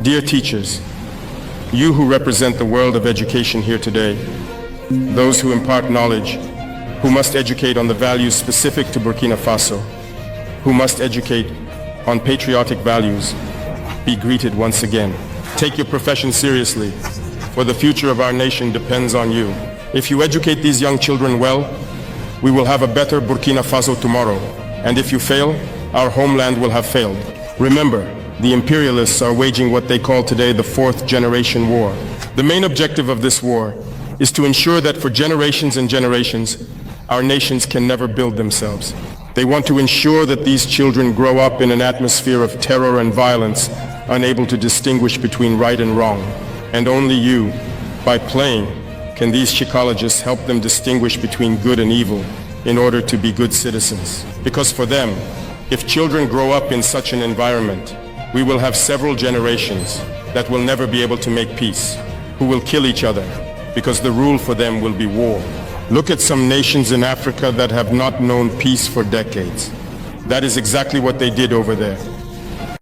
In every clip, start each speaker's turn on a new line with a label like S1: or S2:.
S1: Dear teachers, you who represent the world of education here today, those who impart knowledge, who must educate on the values specific to Burkina Faso, who must educate on patriotic values, be greeted once again. Take your profession seriously, for the future of our nation depends on you. If you educate these young children well, we will have a better Burkina Faso tomorrow. And if you fail, our homeland will have failed. Remember, the imperialists are waging what they call today the fourth generation war. The main objective of this war is to ensure that for generations and generations, our nations can never build themselves. They want to ensure that these children grow up in an atmosphere of terror and violence, unable to distinguish between right and wrong. And only you, by playing, can these psychologists help them distinguish between good and evil in order to be good citizens. Because for them, if children grow up in such an environment, we will have several generations that will never be able to make peace, who will kill each other, because the rule for them will be war. Look at some nations in Africa that have not known peace for decades. That is exactly what they did over there.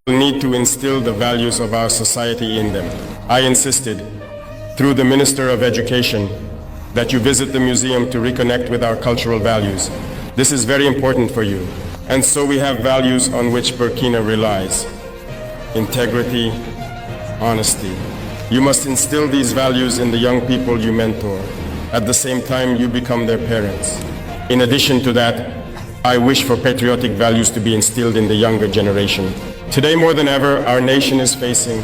S1: We need to instill the values of our society in them. I insisted, through the Minister of Education, that you visit the museum to reconnect with our cultural values. This is very important for you. And so we have values on which Burkina relies. Integrity, honesty. You must instill these values in the young people you mentor. At the same time, you become their parents. In addition to that, I wish for patriotic values to be instilled in the younger generation. Today, more than ever, our nation is facing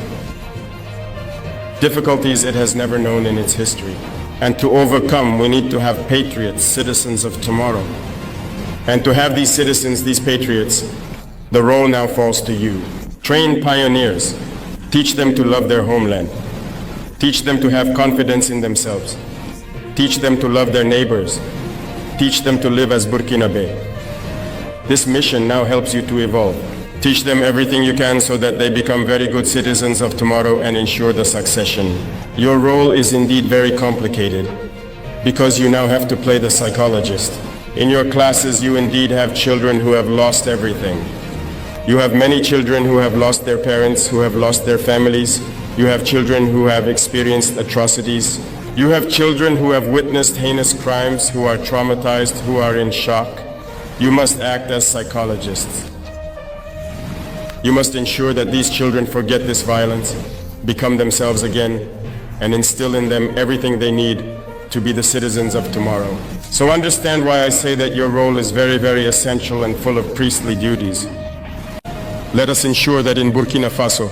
S1: difficulties it has never known in its history. And to overcome, we need to have patriots, citizens of tomorrow. And to have these citizens, these patriots, the role now falls to you. Train pioneers. Teach them to love their homeland. Teach them to have confidence in themselves. Teach them to love their neighbors. Teach them to live as Burkinabe. This mission now helps you to evolve. Teach them everything you can so that they become very good citizens of tomorrow and ensure the succession. Your role is indeed very complicated because you now have to play the psychologist. In your classes, you indeed have children who have lost everything. You have many children who have lost their parents, who have lost their families. You have children who have experienced atrocities. You have children who have witnessed heinous crimes, who are traumatized, who are in shock. You must act as psychologists. You must ensure that these children forget this violence, become themselves again, and instill in them everything they need to be the citizens of tomorrow. So understand why I say that your role is very, very essential and full of priestly duties. Let us ensure that in Burkina Faso,